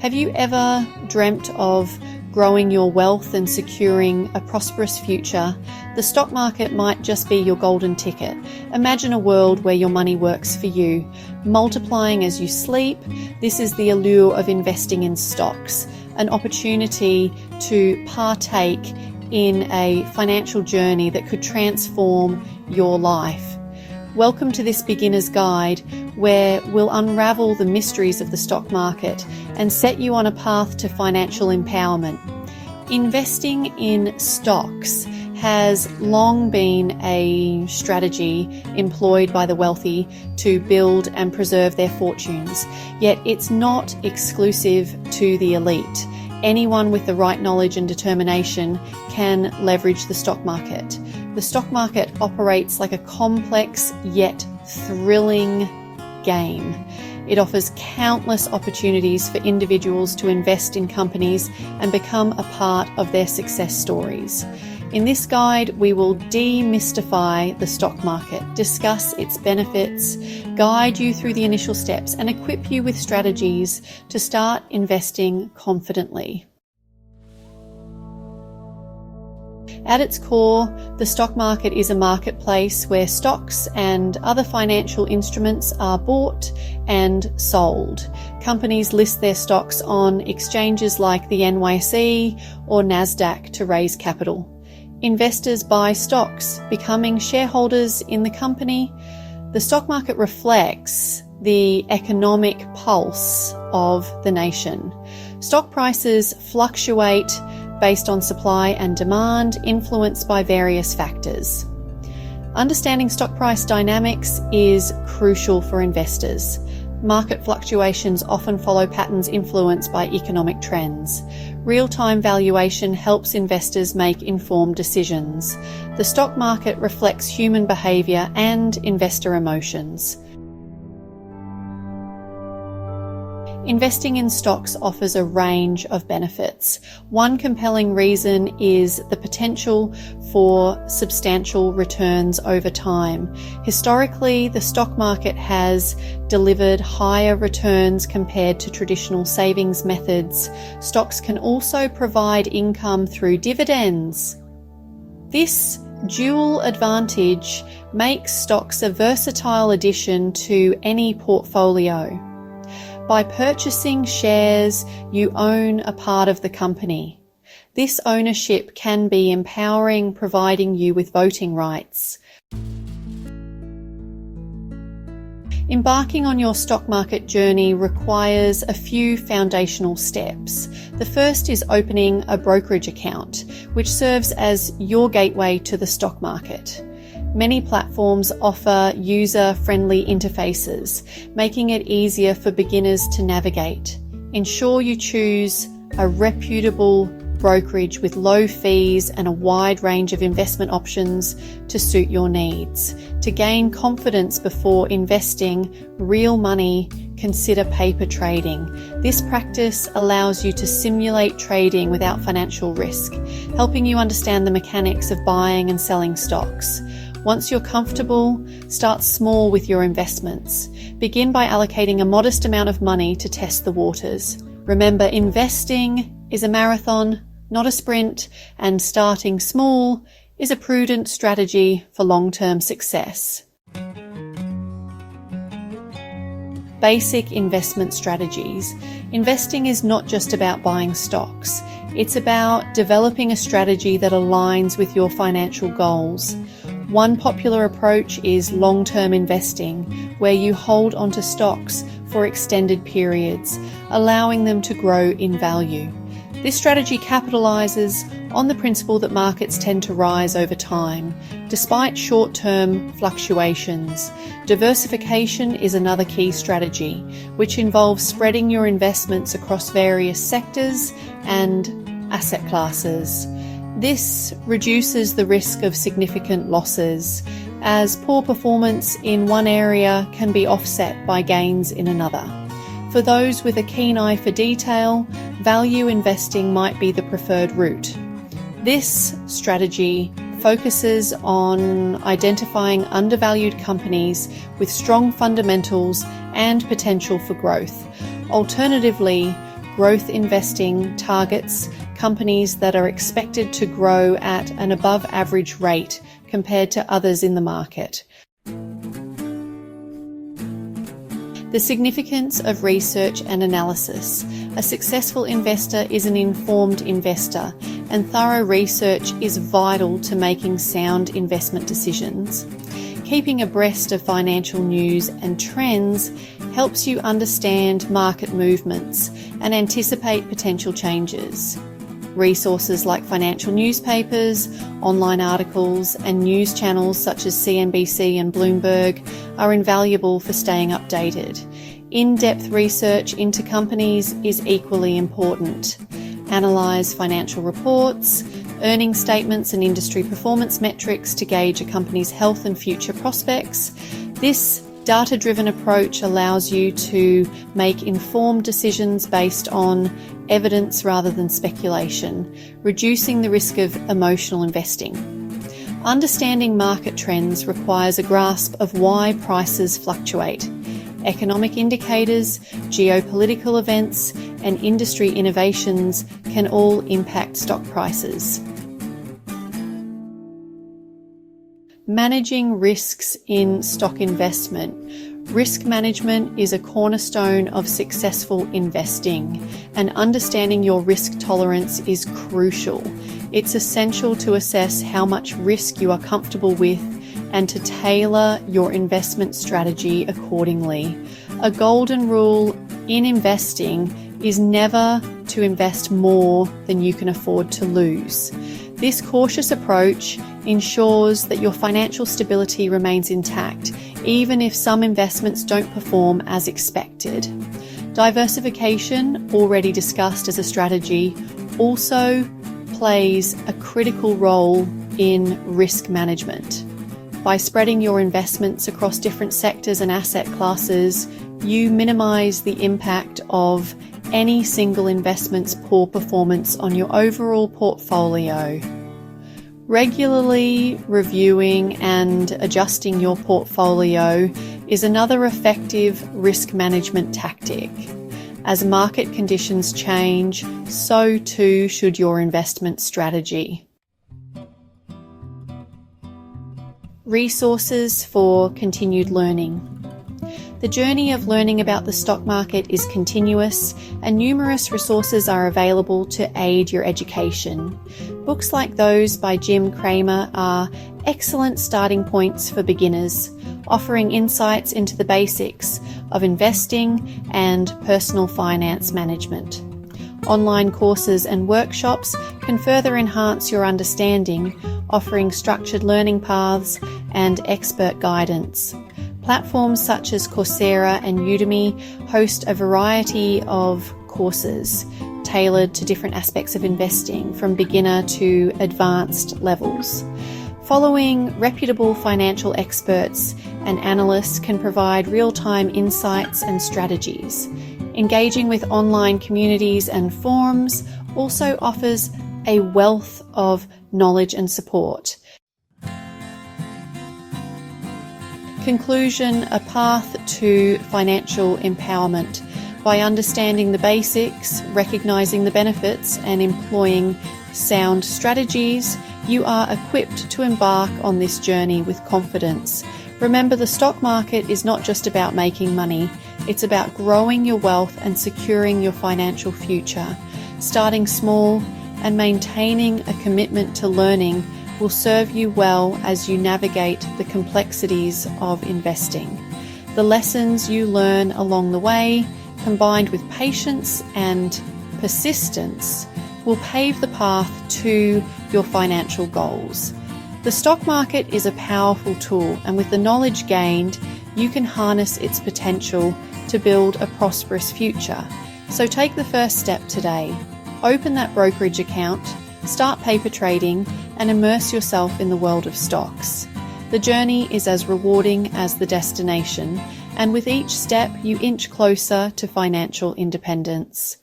Have you ever dreamt of growing your wealth and securing a prosperous future? The stock market might just be your golden ticket. Imagine a world where your money works for you, multiplying as you sleep. This is the allure of investing in stocks, an opportunity to partake in a financial journey that could transform your life. Welcome to this beginner's guide, where we'll unravel the mysteries of the stock market and set you on a path to financial empowerment. Investing in stocks has long been a strategy employed by the wealthy to build and preserve their fortunes, yet it's not exclusive to the elite. Anyone with the right knowledge and determination can leverage the stock market. The stock market operates like a complex yet thrilling game. It offers countless opportunities for individuals to invest in companies and become a part of their success stories. In this guide, we will demystify the stock market, discuss its benefits, guide you through the initial steps, and equip you with strategies to start investing confidently. At its core, the stock market is a marketplace where stocks and other financial instruments are bought and sold. Companies list their stocks on exchanges like the NYSE or NASDAQ to raise capital. Investors buy stocks, becoming shareholders in the company. The stock market reflects the economic pulse of the nation. Stock prices fluctuate based on supply and demand, influenced by various factors. Understanding stock price dynamics is crucial for investors. Market fluctuations often follow patterns influenced by economic trends. Real-time valuation helps investors make informed decisions. The stock market reflects human behavior and investor emotions. Investing in stocks offers a range of benefits. One compelling reason is the potential for substantial returns over time. Historically, the stock market has delivered higher returns compared to traditional savings methods. Stocks can also provide income through dividends. This dual advantage makes stocks a versatile addition to any portfolio. By purchasing shares, you own a part of the company. This ownership can be empowering, providing you with voting rights. Embarking on your stock market journey requires a few foundational steps. The first is opening a brokerage account, which serves as your gateway to the stock market. Many platforms offer user-friendly interfaces, making it easier for beginners to navigate. Ensure you choose a reputable brokerage with low fees and a wide range of investment options to suit your needs. To gain confidence before investing real money, consider paper trading. This practice allows you to simulate trading without financial risk, helping you understand the mechanics of buying and selling stocks. Once you're comfortable, start small with your investments. Begin by allocating a modest amount of money to test the waters. Remember, investing is a marathon, not a sprint, and starting small is a prudent strategy for long-term success. Basic investment strategies. Investing is not just about buying stocks. It's about developing a strategy that aligns with your financial goals. One popular approach is long-term investing, where you hold onto stocks for extended periods, allowing them to grow in value. This strategy capitalizes on the principle that markets tend to rise over time, despite short-term fluctuations. Diversification is another key strategy, which involves spreading your investments across various sectors and asset classes. This reduces the risk of significant losses, as poor performance in one area can be offset by gains in another. For those with a keen eye for detail, value investing might be the preferred route. This strategy focuses on identifying undervalued companies with strong fundamentals and potential for growth. Alternatively, growth investing targets companies that are expected to grow at an above average rate compared to others in the market. The significance of research and analysis. A successful investor is an informed investor, and thorough research is vital to making sound investment decisions. Keeping abreast of financial news and trends helps you understand market movements and anticipate potential changes. Resources like financial newspapers, online articles, and news channels such as CNBC and Bloomberg are invaluable for staying updated. In-depth research into companies is equally important. Analyse financial reports, earnings statements and industry performance metrics to gauge a company's health and future prospects. This data-driven approach allows you to make informed decisions based on evidence rather than speculation, reducing the risk of emotional investing. Understanding market trends requires a grasp of why prices fluctuate. Economic indicators, geopolitical events, and industry innovations can all impact stock prices. Managing risks in stock investment. Risk management is a cornerstone of successful investing, and understanding your risk tolerance is crucial. It's essential to assess how much risk you are comfortable with and to tailor your investment strategy accordingly. A golden rule in investing is never to invest more than you can afford to lose. This cautious approach ensures that your financial stability remains intact, even if some investments don't perform as expected. Diversification, already discussed as a strategy, also plays a critical role in risk management. By spreading your investments across different sectors and asset classes, you minimize the impact of any single investment's poor performance on your overall portfolio. Regularly reviewing and adjusting your portfolio is another effective risk management tactic. As market conditions change, so too should your investment strategy. Resources for continued learning. The journey of learning about the stock market is continuous, and numerous resources are available to aid your education. Books like those by Jim Cramer are excellent starting points for beginners, offering insights into the basics of investing and personal finance management. Online courses and workshops can further enhance your understanding, offering structured learning paths and expert guidance. Platforms such as Coursera and Udemy host a variety of courses tailored to different aspects of investing, from beginner to advanced levels. Following reputable financial experts and analysts can provide real-time insights and strategies. Engaging with online communities and forums also offers a wealth of knowledge and support. Conclusion: a path to financial empowerment. By understanding the basics, recognizing the benefits, and employing sound strategies, you are equipped to embark on this journey with confidence. Remember, the stock market is not just about making money, it's about growing your wealth and securing your financial future. Starting small and maintaining a commitment to learning will serve you well as you navigate the complexities of investing. The lessons you learn along the way, combined with patience and persistence, will pave the path to your financial goals. The stock market is a powerful tool, and with the knowledge gained, you can harness its potential to build a prosperous future. So take the first step today. Open that brokerage account, start paper trading, and immerse yourself in the world of stocks. The journey is as rewarding as the destination, and with each step you inch closer to financial independence.